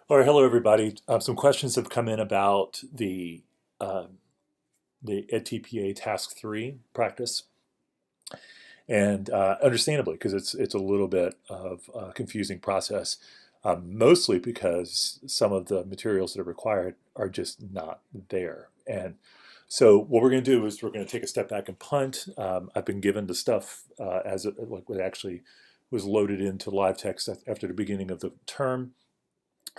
All right, hello everybody. Some questions have come in about uh, the edTPA Task 3 practice, and understandably, because it's a little bit of a confusing process, mostly because some of the materials that are required are just not there. And so what we're going to do is we're going to take a step back and punt. I've been given the stuff as like what actually was loaded into live text after the beginning of the term.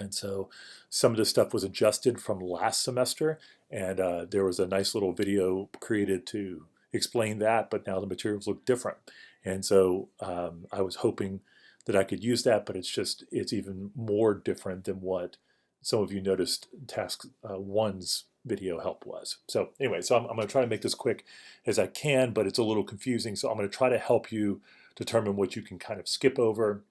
And so some of this stuff was adjusted from last semester, and there was a nice little video created to explain that, but now the materials look different. And so I was hoping that I could use that, but it's even more different than what some of you noticed task one's video help was. So anyway, so I'm going to try to make this quick as I can, but it's a little confusing. So I'm going to try to help you determine what you can kind of skip over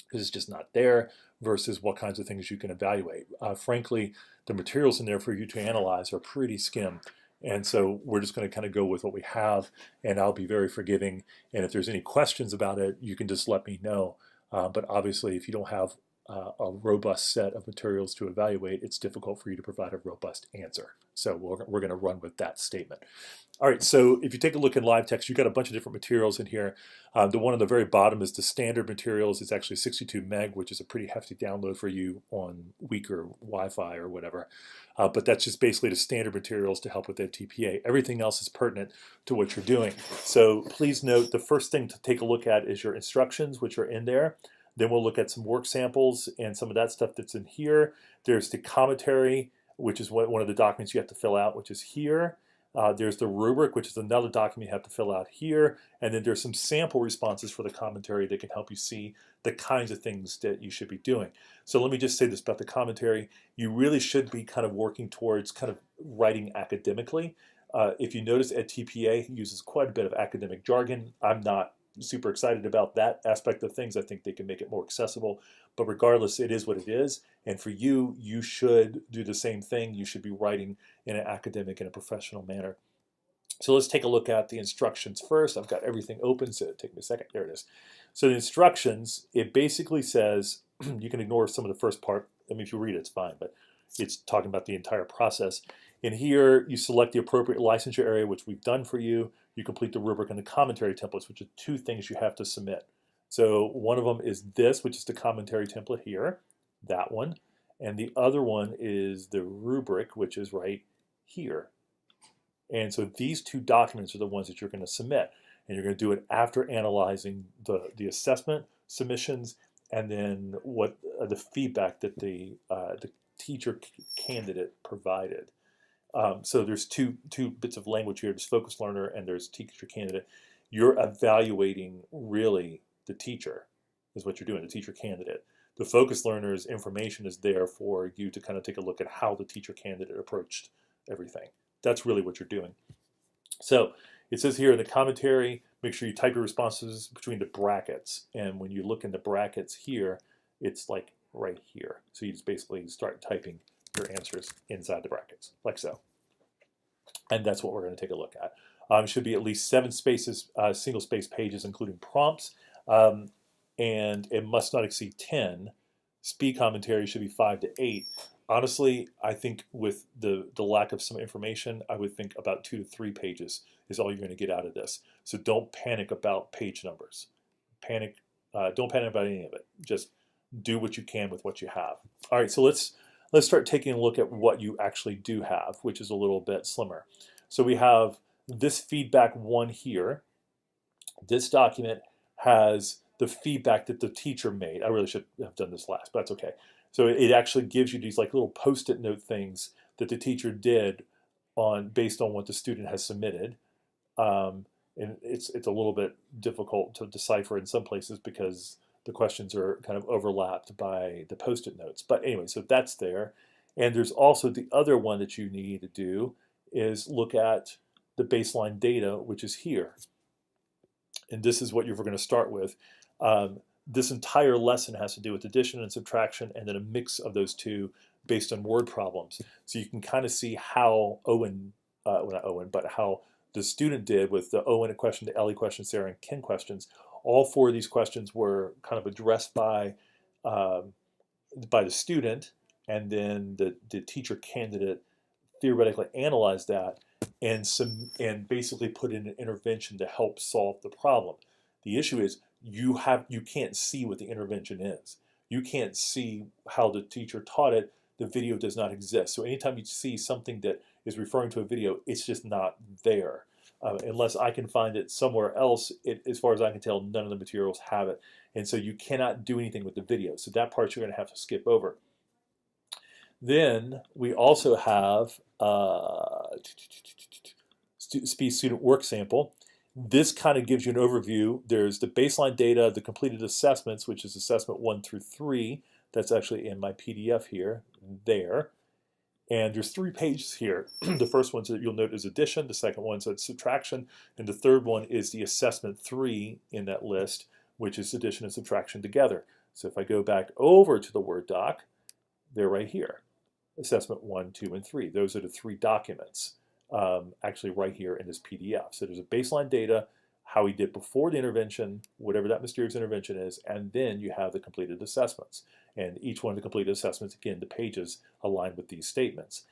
because it's just not there versus what kinds of things you can evaluate. Frankly, the materials in there for you to analyze are pretty skim. And so we're just going to kind of go with what we have, and I'll be very forgiving. And if there's any questions about it, you can just let me know. But obviously, if you don't have a robust set of materials to evaluate, it's difficult for you to provide a robust answer. So we're going to run with that statement. All right, so if you take a look in live text, you've got a bunch of different materials in here. The one on the very bottom is the standard materials. It's actually 62 meg, which is a pretty hefty download for you on weaker Wi-Fi or whatever. But that's just basically the standard materials to help with edTPA. Everything else is pertinent to what you're doing. So please note the first thing to take a look at is your instructions, which are in there. Then we'll look at some work samples and some of that stuff that's in here. There's the commentary, which is one of the documents you have to fill out, which is here. There's the rubric, which is another document you have to fill out here. And then there's some sample responses for the commentary that can help you see the kinds of things that you should be doing. So let me just say this about the commentary. You really should be kind of working towards kind of writing academically. If you notice, edTPA uses quite a bit of academic jargon. I'm not super excited about that aspect of things. I think they can make it more accessible. But regardless, it is what it is. And for you, you should do the same thing. You should be writing in an academic and a professional manner. So let's take a look at the instructions first. I've got everything open, so it'll take me a second. There it is. So the instructions, it basically says, you can ignore some of the first part. I mean, if you read it, it's fine, but it's talking about the entire process. In here, you select the appropriate licensure area, which we've done for you. You complete the rubric and the commentary templates, which are two things you have to submit. So one of them is this, which is the commentary template here, that one. And the other one is the rubric, which is right here. And so these two documents are the ones that you're going to submit. And you're going to do it after analyzing the assessment, submissions, and then what the feedback that the teacher candidate provided. So there's two bits of language here. There's focus learner and there's teacher candidate. You're evaluating really the teacher is what you're doing, the teacher candidate. The focus learner's information is there for you to kind of take a look at how the teacher candidate approached everything. That's really what you're doing. So it says here in the commentary, make sure you type your responses between the brackets. And when you look in the brackets here, it's like right here. So you just basically start typing your answers inside the brackets, like so. And that's what we're going to take a look at. It should be at least 7 spaces, single space pages, including prompts. And it must not exceed 10. Speed commentary should be 5 to 8. Honestly, I think with the lack of some information, I would think about 2 to 3 pages is all you're going to get out of this. So don't panic about page numbers. Don't panic about any of it. Just do what you can with what you have. All right, so let's start taking a look at what you actually do have, which is a little bit slimmer. So we have this feedback one here. This document has the feedback that the teacher made. I really should have done this last, but that's okay. So it actually gives you these like little post-it note things that the teacher did based on what the student has submitted. And it's a little bit difficult to decipher in some places because the questions are kind of overlapped by the post-it notes. But anyway, so that's there. And there's also the other one that you need to do is look at the baseline data, which is here. And this is what you're going to start with. This entire lesson has to do with addition and subtraction and then a mix of those two based on word problems. So you can kind of see how how the student did with the Owen question, the Ellie question, Sarah and Ken questions. All 4 of these questions were kind of addressed by the student, and then the teacher candidate theoretically analyzed that and basically put in an intervention to help solve the problem. The issue is you can't see what the intervention is. You can't see how the teacher taught it. The video does not exist. So anytime you see something that is referring to a video, it's just not there. Unless I can find it somewhere else, as far as I can tell, none of the materials have it. And so you cannot do anything with the video. So that part you're going to have to skip over. Then we also have student work sample. This kind of gives you an overview. There's the baseline data, the completed assessments, which is assessment 1 through 3. That's actually in my PDF here, there. And there's 3 pages here. The first one that you'll note is addition, the second one is subtraction, and the third one is the assessment 3 in that list, which is addition and subtraction together. So if I go back over to the Word doc, they're right here. Assessment 1, 2, and 3. Those are the 3 documents actually right here in this PDF. So there's a baseline data, how he did before the intervention, whatever that mysterious intervention is, and then you have the completed assessments. And each one of the completed assessments, again, the pages align with these statements.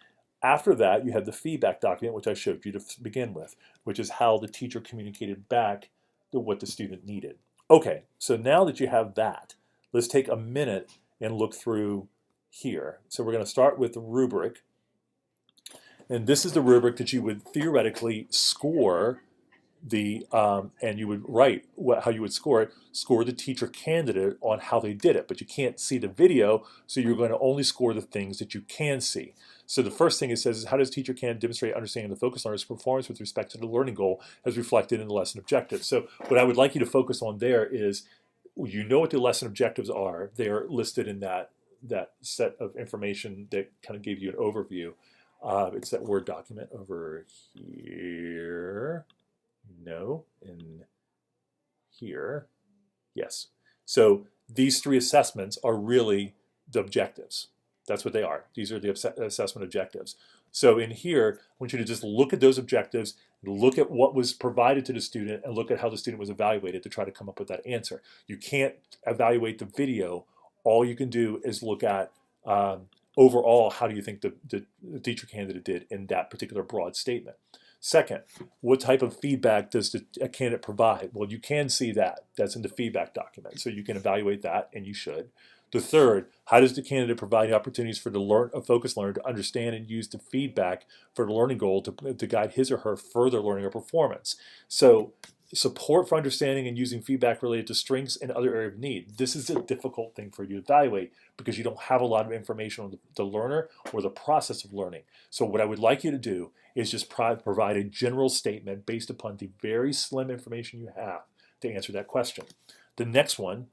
After that, you have the feedback document, which I showed you to begin with, which is how the teacher communicated back what the student needed. Okay, so now that you have that, let's take a minute and look through here. So we're going to start with the rubric. And this is the rubric that you would theoretically score and you would write how you would score it, score the teacher candidate on how they did it, but you can't see the video, so you're going to only score the things that you can see. So the first thing it says is, how does teacher candidate demonstrate understanding of the focus learner's performance with respect to the learning goal as reflected in the lesson objectives? So what I would like you to focus on there is, you know what the lesson objectives are. They're listed in that set of information that kind of gave you an overview. It's that Word document over here. No, in here. Yes. So these 3 assessments are really the objectives. That's what they are. These are the assessment objectives. So in here, I want you to just look at those objectives, look at what was provided to the student, and look at how the student was evaluated to try to come up with that answer. You can't evaluate the video. All you can do is look at overall, how do you think the teacher candidate did in that particular broad statement. Second, what type of feedback does the candidate provide? Well, you can see that. That's in the feedback document. So you can evaluate that, and you should. The third, how does the candidate provide opportunities for the focus learner to understand and use the feedback for the learning goal to guide his or her further learning or performance? So support for understanding and using feedback related to strengths and other areas of need. This is a difficult thing for you to evaluate because you don't have a lot of information on the learner or the process of learning. So what I would like you to do is just provide a general statement based upon the very slim information you have to answer that question. The next one,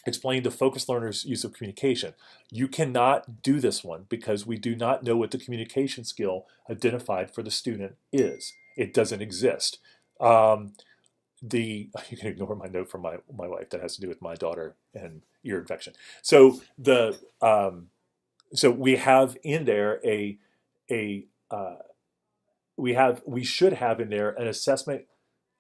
explain the focus learner's use of communication. You cannot do this one because we do not know what the communication skill identified for the student is. It doesn't exist. You can ignore my note from my wife that has to do with my daughter and ear infection. So so we have in there we should have in there an assessment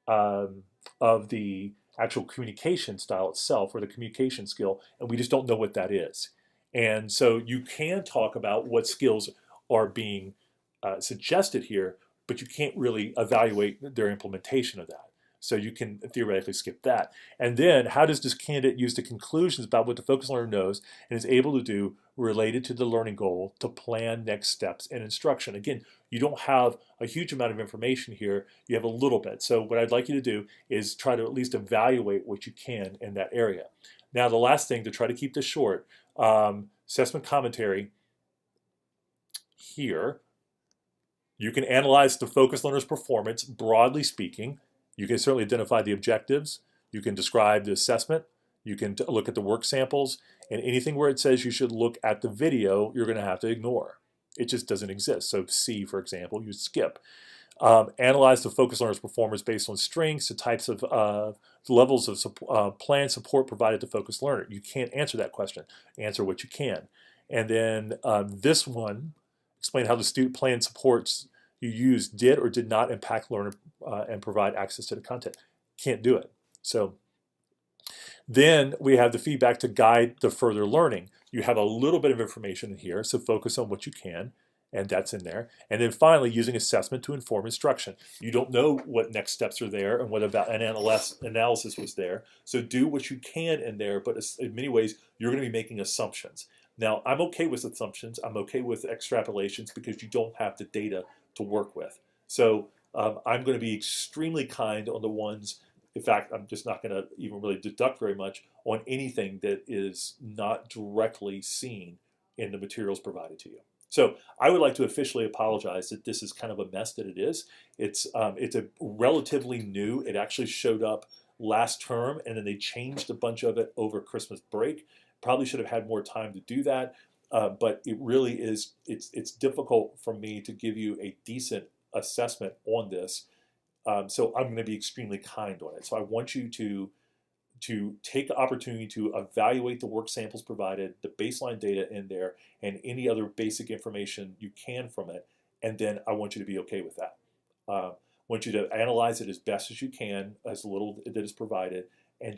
of the actual communication style itself or the communication skill, and we just don't know what that is. And so you can talk about what skills are being suggested here, but you can't really evaluate their implementation of that. So you can theoretically skip that. And then how does this candidate use the conclusions about what the focus learner knows and is able to do related to the learning goal to plan next steps in instruction? Again, you don't have a huge amount of information here. You have a little bit. So what I'd like you to do is try to at least evaluate what you can in that area. Now, the last thing, to try to keep this short, assessment commentary here. You can analyze the focus learner's performance, broadly speaking. You can certainly identify the objectives. You can describe the assessment. You can look at the work samples. And anything where it says you should look at the video, you're going to have to ignore. It just doesn't exist. So C, for example, you skip. Analyze the focus learner's performance based on strengths, the types of levels of planned support provided to focus learner. You can't answer that question. Answer what you can. And then this one, explain how the student plan supports you use did or did not impact learner and provide access to the content. Can't do it. So then we have the feedback to guide the further learning. you have a little bit of information in here, so focus on what you can, and that's in there. And then finally, using assessment to inform instruction. You don't know what next steps are there and what about an analysis was there, so do what you can in there, but in many ways, you're going to be making assumptions. Now, I'm okay with assumptions. I'm okay with extrapolations because you don't have the data to work with. So I'm going to be extremely kind on the ones. In fact, I'm just not going to even really deduct very much on anything that is not directly seen in the materials provided to you. So I would like to officially apologize that this is kind of a mess that it is. It's a relatively new. It actually showed up last term, and then they changed a bunch of it over Christmas break. Probably should have had more time to do that, but it really is. It's difficult for me to give you a decent assessment on this. So I'm going to be extremely kind on it. So I want you to take the opportunity to evaluate the work samples provided, the baseline data in there, and any other basic information you can from it. And then I want you to be okay with that. I want you to analyze it as best as you can, as little that is provided, and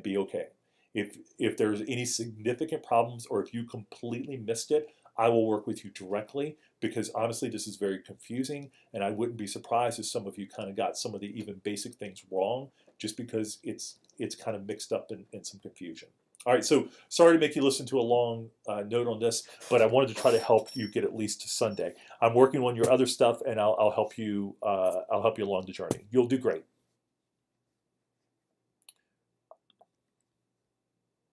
be okay. If there's any significant problems or if you completely missed it, I will work with you directly, because honestly this is very confusing, and I wouldn't be surprised if some of you kind of got some of the even basic things wrong, just because it's kind of mixed up in some confusion. All right, so sorry to make you listen to a long note on this, but I wanted to try to help you get at least to Sunday. I'm working on your other stuff, and I'll help you along the journey. You'll do great.